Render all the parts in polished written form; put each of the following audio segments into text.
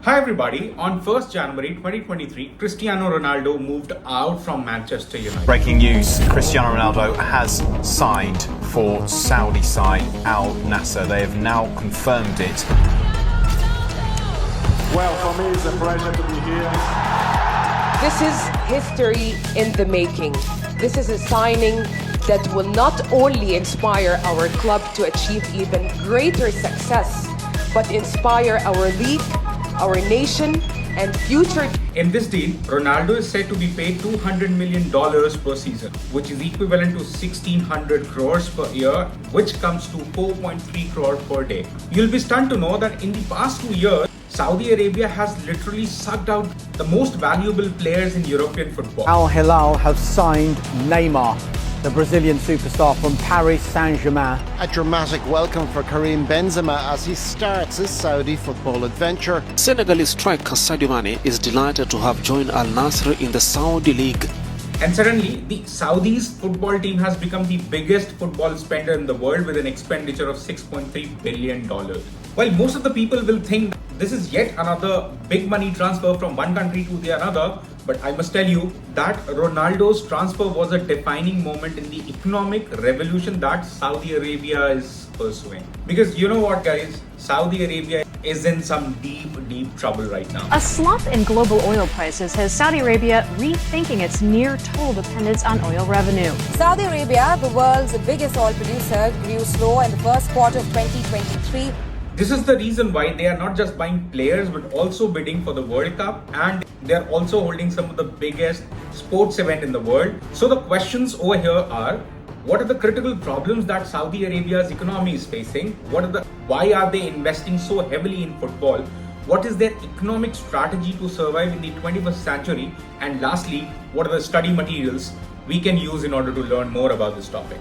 Hi everybody, on 1st January 2023, Cristiano Ronaldo moved out from Manchester United. Breaking news, Cristiano Ronaldo has signed for Saudi side Al Nassr. They have now confirmed it. Well, for me it's a pleasure to be here. This is history in the making. This is a signing that will not only inspire our club to achieve even greater success, but inspire our league, our nation, and future. In this deal, Ronaldo is said to be paid $200 million per season, which is equivalent to 1,600 crores per year, which comes to 4.3 crore per day. You'll be stunned to know that in the past 2 years, Saudi Arabia has literally sucked out the most valuable players in European football. Al Hilal have signed Neymar, the Brazilian superstar from Paris Saint-Germain. A dramatic welcome for Karim Benzema as he starts his Saudi football adventure. Senegalese striker Sadio Mane is delighted to have joined Al Nassr in the Saudi League. And suddenly, the Saudi's football team has become the biggest football spender in the world with an expenditure of $6.3 billion. While most of the people will think this is yet another big money transfer from one country to the another, but I must tell you that Ronaldo's transfer was a defining moment in the economic revolution that Saudi Arabia is pursuing. Because you know what, guys? Saudi Arabia is in some deep trouble right now. A slump in global oil prices has Saudi Arabia rethinking its near total dependence on oil revenue. Saudi Arabia, the world's biggest oil producer, grew slow in the first quarter of 2023. This is the reason why they are not just buying players but also bidding for the World Cup, and they are also holding some of the biggest sports event in the world. So the questions over here are, what are the critical problems that Saudi Arabia's economy is facing? Why are they investing so heavily in football? What is their economic strategy to survive in the 21st century? And lastly, what are the study materials we can use in order to learn more about this topic?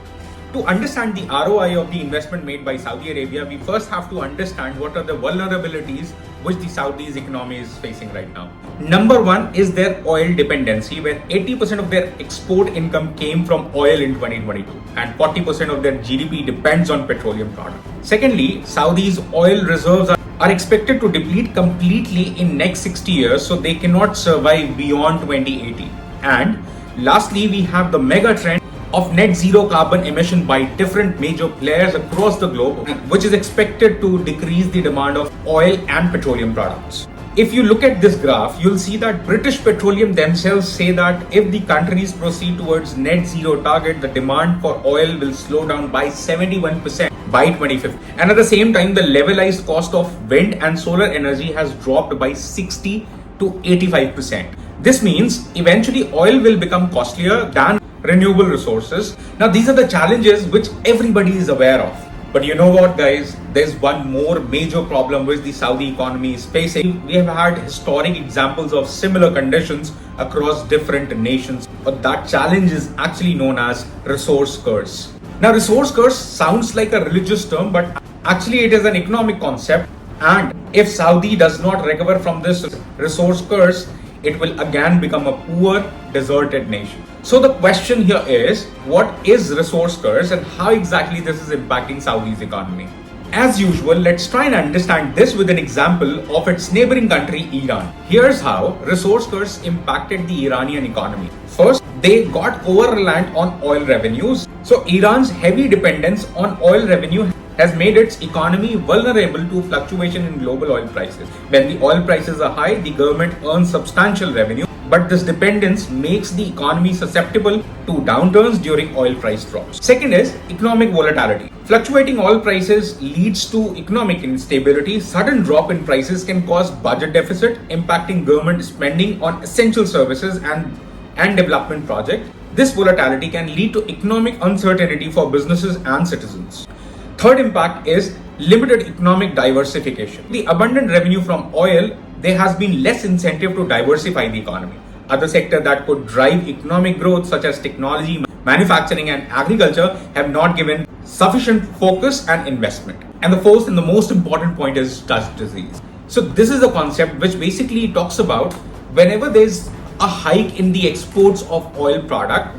To understand the ROI of the investment made by Saudi Arabia, we first have to understand what are the vulnerabilities which the Saudi's economy is facing right now. Number one is their oil dependency, where 80% of their export income came from oil in 2022 and 40% of their GDP depends on petroleum products. Secondly, Saudi's oil reserves are expected to deplete completely in next 60 years, so they cannot survive beyond 2080. And lastly, we have the mega trend of net zero carbon emission by different major players across the globe, which is expected to decrease the demand of oil and petroleum products. If you look at this graph, you'll see that British Petroleum themselves say that if the countries proceed towards net zero target, the demand for oil will slow down by 71% by 2050. And at the same time, the levelized cost of wind and solar energy has dropped by 60 to 85%. This means eventually oil will become costlier than renewable resources. Now, these are the challenges which everybody is aware of. But you know what, guys? There's one more major problem which the Saudi economy is facing. We have had historic examples of similar conditions across different nations. But that challenge is actually known as resource curse. Now, resource curse sounds like a religious term, but actually it is an economic concept. And if Saudi does not recover from this resource curse, it will again become a poor, deserted nation. So the question here is, what is resource curse and how exactly this is impacting Saudi's economy? As usual, let's try and understand this with an example of its neighboring country, Iran. Here's how resource curse impacted the Iranian economy. First, they got over-reliant on oil revenues. So Iran's heavy dependence on oil revenue has made its economy vulnerable to fluctuation in global oil prices. When the oil prices are high, the government earns substantial revenue, but this dependence makes the economy susceptible to downturns during oil price drops. Second is economic volatility. Fluctuating oil prices leads to economic instability. Sudden drop in prices can cause budget deficit, impacting government spending on essential services and development projects. This volatility can lead to economic uncertainty for businesses and citizens. Third impact is limited economic diversification. The abundant revenue from oil, there has been less incentive to diversify the economy. Other sectors that could drive economic growth, such as technology, manufacturing and agriculture, have not given sufficient focus and investment. And the fourth and the most important point is dust disease. So this is a concept which basically talks about whenever there's a hike in the exports of oil product,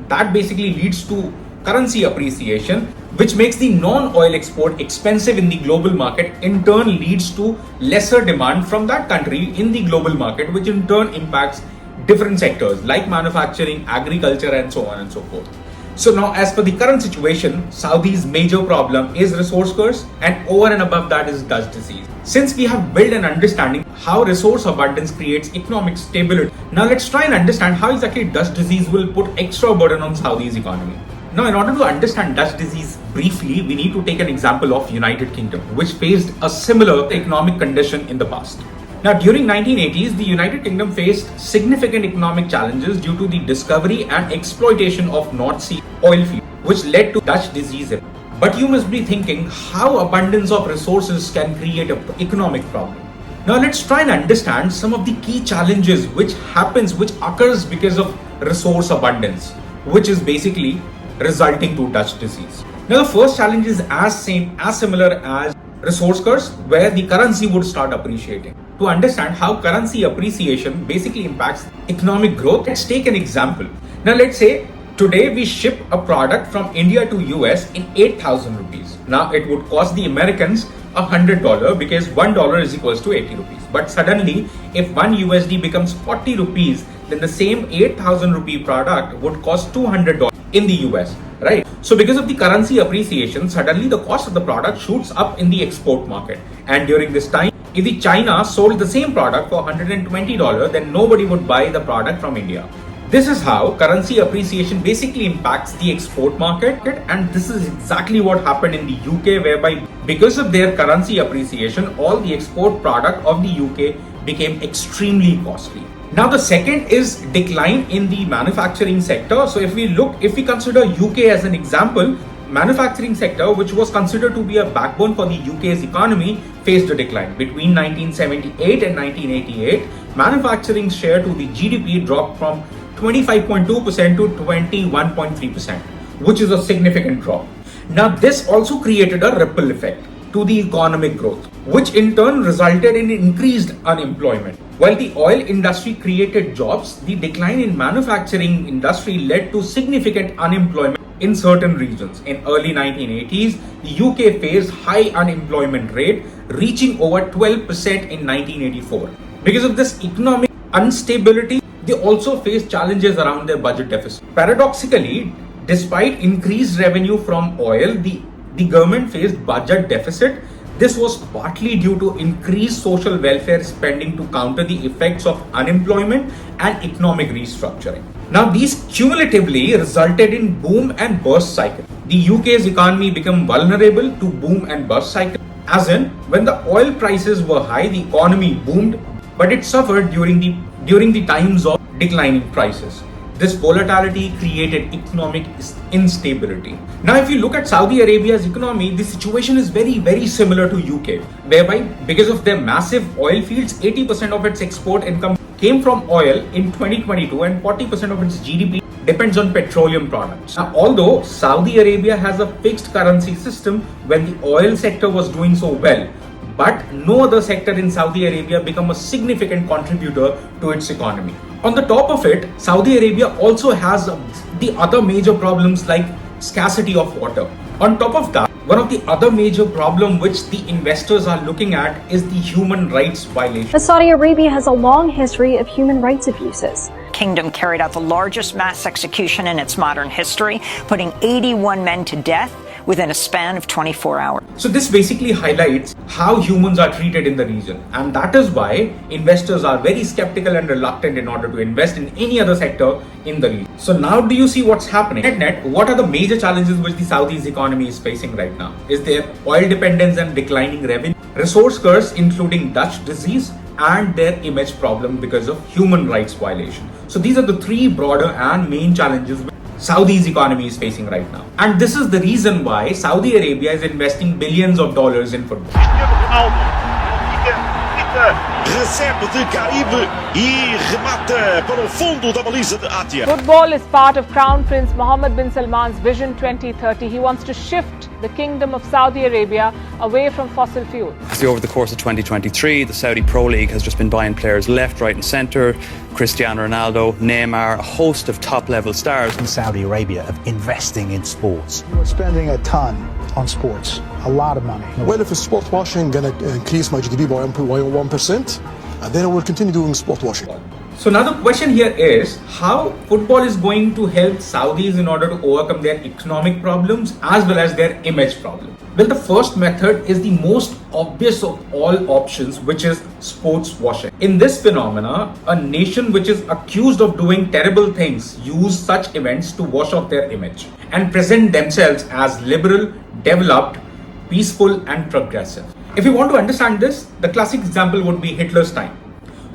that basically leads to currency appreciation, which makes the non-oil export expensive in the global market, in turn leads to lesser demand from that country in the global market, which in turn impacts different sectors like manufacturing, agriculture, and so on and so forth. So now, as per the current situation, Saudi's major problem is resource curse, and over and above that is Dutch disease. Since we have built an understanding how resource abundance creates economic stability, now let's try and understand how exactly Dutch disease will put extra burden on Saudi's economy. Now, in order to understand Dutch disease briefly, we need to take an example of United Kingdom, which faced a similar economic condition in the past. Now, during 1980s, the United Kingdom faced significant economic challenges due to the discovery and exploitation of North Sea oil fields, which led to Dutch disease. But you must be thinking how abundance of resources can create an economic problem. Now, let's try and understand some of the key challenges which occurs because of resource abundance, which is basically resulting to Dutch disease. Now, the first challenge is as similar as resource curse, where the currency would start appreciating. To understand how currency appreciation basically impacts economic growth, let's take an example. Now, let's say today we ship a product from India to US in 8,000 rupees. Now, it would cost the Americans $100 because $1 is equals to 80 rupees. But suddenly, if 1 USD becomes 40 rupees, then the same 8,000 rupee product would cost $200 in the US, right? So because of the currency appreciation, suddenly the cost of the product shoots up in the export market. And during this time, if the China sold the same product for $120, then nobody would buy the product from India. This is how currency appreciation basically impacts the export market, and this is exactly what happened in the UK, whereby because of their currency appreciation, all the export product of the UK became extremely costly. Now, the second is decline in the manufacturing sector. So if we consider UK as an example, manufacturing sector, which was considered to be a backbone for the UK's economy, faced a decline. Between 1978 and 1988, manufacturing share to the GDP dropped from 25.2% to 21.3%, which is a significant drop. Now, this also created a ripple effect to the economic growth, which in turn resulted in increased unemployment. While the oil industry created jobs, the decline in manufacturing industry led to significant unemployment in certain regions. In early 1980s, the UK faced high unemployment rate, reaching over 12% in 1984. Because of this economic instability, they also faced challenges around their budget deficit. Paradoxically, despite increased revenue from oil, the government faced budget deficit. This was partly due to increased social welfare spending to counter the effects of unemployment and economic restructuring. Now, these cumulatively resulted in boom and bust cycle. The UK's economy became vulnerable to boom and bust cycle. As in, when the oil prices were high, the economy boomed, but it suffered during the times of declining prices. This volatility created economic instability. Now, if you look at Saudi Arabia's economy, the situation is very, very similar to UK, whereby because of their massive oil fields, 80% of its export income came from oil in 2022 and 40% of its GDP depends on petroleum products. Now, although Saudi Arabia has a fixed currency system when the oil sector was doing so well, but no other sector in Saudi Arabia became a significant contributor to its economy. On the top of it, Saudi Arabia also has the other major problems like scarcity of water. On top of that, one of the other major problems which the investors are looking at is the human rights violation. Saudi Arabia has a long history of human rights abuses. Kingdom carried out the largest mass execution in its modern history, putting 81 men to death within a span of 24 hours. So this basically highlights how humans are treated in the region, and that is why investors are very skeptical and reluctant in order to invest in any other sector in the region. So now do you see what's happening? Net, what are the major challenges which the Saudi's economy is facing right now? Is their oil dependence and declining revenue, resource curse including Dutch disease, and their image problem because of human rights violation. So these are the three broader and main challenges Saudi's economy is facing right now. And this is the reason why Saudi Arabia is investing billions of dollars in football. Recebe de Caribe e remata para o fundo da baliza de Atia. Football is part of Crown Prince Mohammed bin Salman's Vision 2030. He wants to shift the Kingdom of Saudi Arabia away from fossil fuel. Over the course of 2023, the Saudi Pro League has just been buying players left, right and centre. Cristiano Ronaldo, Neymar, a host of top-level stars. In Saudi Arabia of investing in sports. We're spending a ton on sports, a lot of money. Well, if sport washing going to increase my GDP by 1%, then I will continue doing sport washing. So now the question here is how football is going to help Saudis in order to overcome their economic problems as well as their image problem. Well, the first method is the most obvious of all options, which is sports washing. In this phenomena, a nation which is accused of doing terrible things use such events to wash off their image and present themselves as liberal, developed, peaceful and progressive. If you want to understand this, the classic example would be Hitler's time,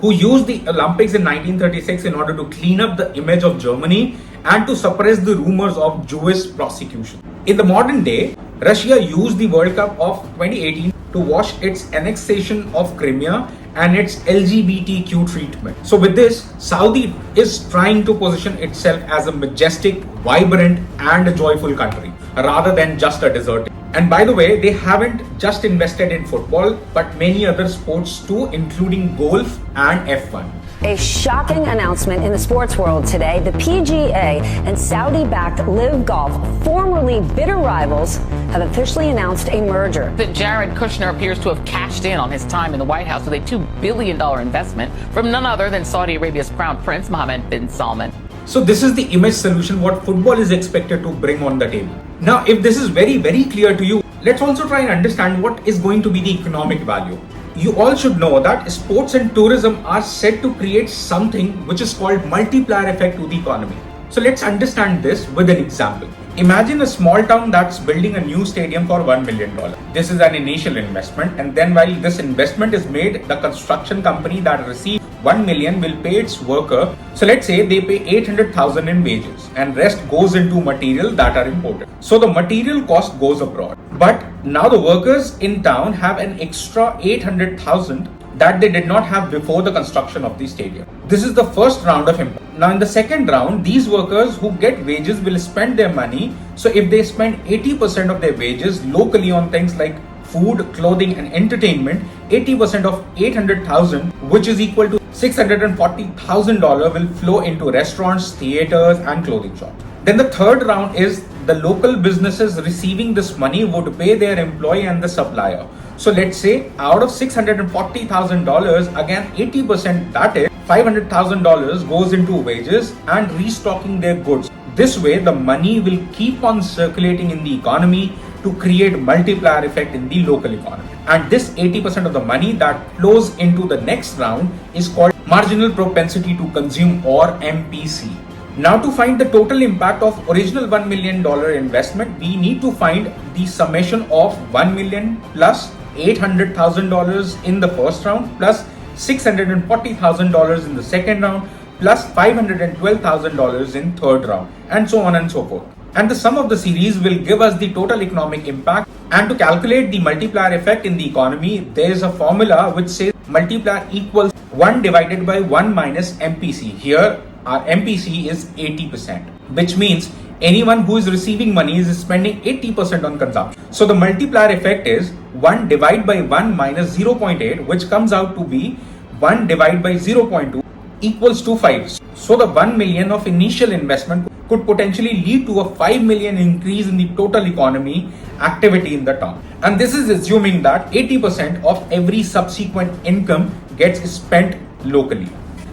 who used the Olympics in 1936 in order to clean up the image of Germany and to suppress the rumors of Jewish prosecution. In the modern day, Russia used the World Cup of 2018 to wash its annexation of Crimea and its LGBTQ treatment. So with this, Saudi is trying to position itself as a majestic, vibrant and a joyful country rather than just a desert. And by the way, they haven't just invested in football, but many other sports too, including golf and F1. A shocking announcement in the sports world today. The PGA and Saudi-backed Live Golf, formerly bitter rivals, have officially announced a merger. That Jared Kushner appears to have cashed in on his time in the White House with a $2 billion investment from none other than Saudi Arabia's Crown Prince Mohammed bin Salman. So this is the image solution what football is expected to bring on the table. Now, if this is very, very clear to you, let's also try and understand what is going to be the economic value. You all should know that sports and tourism are set to create something which is called multiplier effect to the economy. So let's understand this with an example. Imagine a small town that's building a new stadium for $1 million. This is an initial investment, and then while this investment is made, the construction company that received $1 million will pay its worker. So let's say they pay $800,000 in wages and rest goes into material that are imported. So the material cost goes abroad. But now the workers in town have an extra $800,000 that they did not have before the construction of the stadium. This is the first round of import. Now in the second round, these workers who get wages will spend their money. So if they spend 80% of their wages locally on things like food, clothing and entertainment, 80% of 800,000, which is equal to $640,000, will flow into restaurants, theaters and clothing shops. Then the third round is the local businesses receiving this money would pay their employee and the supplier. So let's say out of $640,000, again 80%, that is $500,000, goes into wages and restocking their goods. This way the money will keep on circulating in the economy to create multiplier effect in the local economy. And this 80% of the money that flows into the next round is called marginal propensity to consume, or MPC. Now to find the total impact of original $1 million investment, we need to find the summation of $1 million plus $800,000 in the first round plus $640,000 in the second round plus $512,000 in third round, and so on and so forth. And the sum of the series will give us the total economic impact. And to calculate the multiplier effect in the economy, there is a formula which says multiplier equals 1 divided by 1 minus MPC. Here our MPC is 80%, which means anyone who is receiving money is spending 80% on consumption. So the multiplier effect is 1 divided by 1 minus 0.8, which comes out to be 1 divided by 0.2 equals to 5. So the 1 million of initial investment could potentially lead to a 5 million increase in the total economy activity in the town. And this is assuming that 80% of every subsequent income gets spent locally.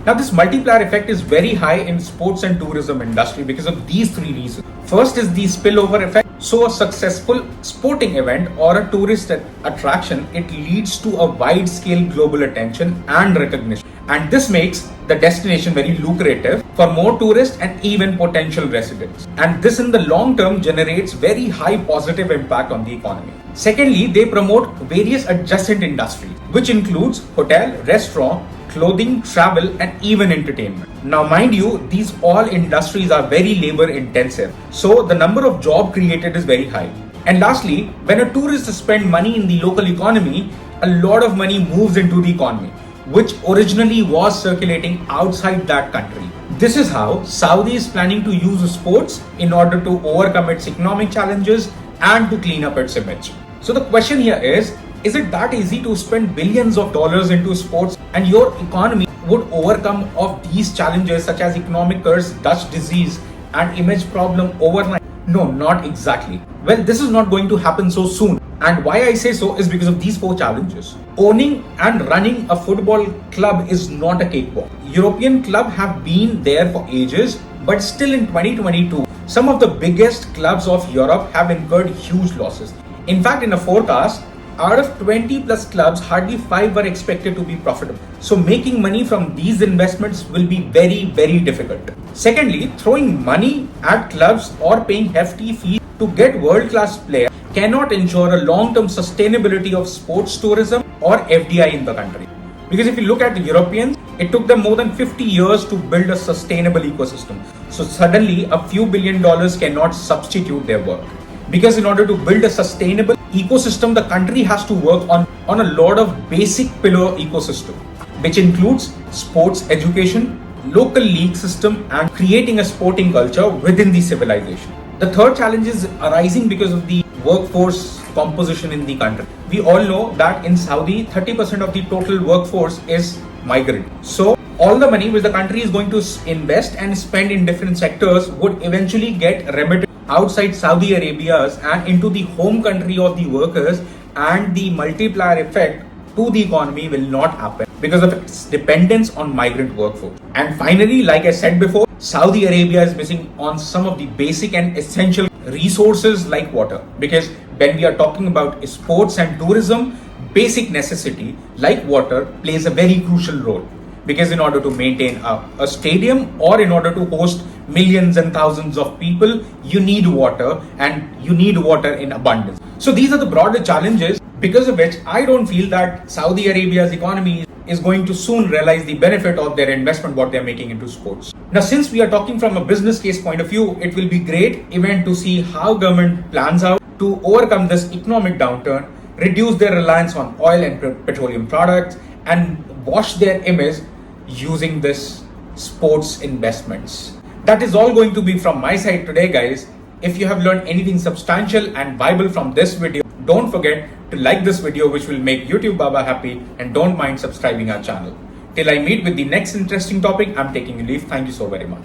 Now this multiplier effect is very high in sports and tourism industry because of these three reasons. First is the spillover effect. So a successful sporting event or a tourist attraction, it leads to a wide scale global attention and recognition. And this makes the destination very lucrative for more tourists and even potential residents. And this in the long term generates very high positive impact on the economy. Secondly, they promote various adjacent industries, which includes hotel, restaurant, clothing, travel and even entertainment. Now mind you, these all industries are very labor intensive, so the number of job created is very high. And lastly, when a tourist spends money in the local economy, a lot of money moves into the economy, which originally was circulating outside that country. This is how Saudi is planning to use sports in order to overcome its economic challenges and to clean up its image. So the question here is it that easy to spend billions of dollars into sports and your economy would overcome of these challenges such as economic curse, Dutch disease and image problem overnight? No, not exactly. Well, this is not going to happen so soon. And why I say so is because of these 4 challenges. Owning and running a football club is not a cakewalk. European clubs have been there for ages, but still in 2022, some of the biggest clubs of Europe have incurred huge losses. In fact, in a forecast, out of 20 plus clubs, hardly 5 were expected to be profitable. So making money from these investments will be very, very difficult. Secondly, throwing money at clubs or paying hefty fees to get world-class players cannot ensure a long-term sustainability of sports tourism or FDI in the country. Because if you look at the Europeans, it took them more than 50 years to build a sustainable ecosystem. So suddenly a few $1 billion cannot substitute their work. Because in order to build a sustainable ecosystem, the country has to work on a lot of basic pillar ecosystem, which includes sports education, local league system, and creating a sporting culture within the civilization. The third challenge is arising because of the workforce composition in the country. We all know that in Saudi, 30% of the total workforce is migrant. So all the money which the country is going to invest and spend in different sectors would eventually get remitted outside Saudi Arabia's and into the home country of the workers, and the multiplier effect to the economy will not happen because of its dependence on migrant workforce. And finally, like I said before, Saudi Arabia is missing on some of the basic and essential resources like water, because when we are talking about sports and tourism, basic necessity like water plays a very crucial role. Because in order to maintain a stadium or in order to host millions and thousands of people, you need water, and you need water in abundance. So these are the broader challenges, because of which I don't feel that Saudi Arabia's economy is going to soon realize the benefit of their investment, what they're making into sports. Now, since we are talking from a business case point of view, it will be great even to see how government plans out to overcome this economic downturn, reduce their reliance on oil and petroleum products, and wash their image using this sports investments. That is all going to be from my side today, guys. If you have learned anything substantial and viable from this video, don't forget to like this video, which will make YouTube Baba happy, and don't mind subscribing our channel. Till I meet with the next interesting topic, I'm taking a leave. Thank you so very much.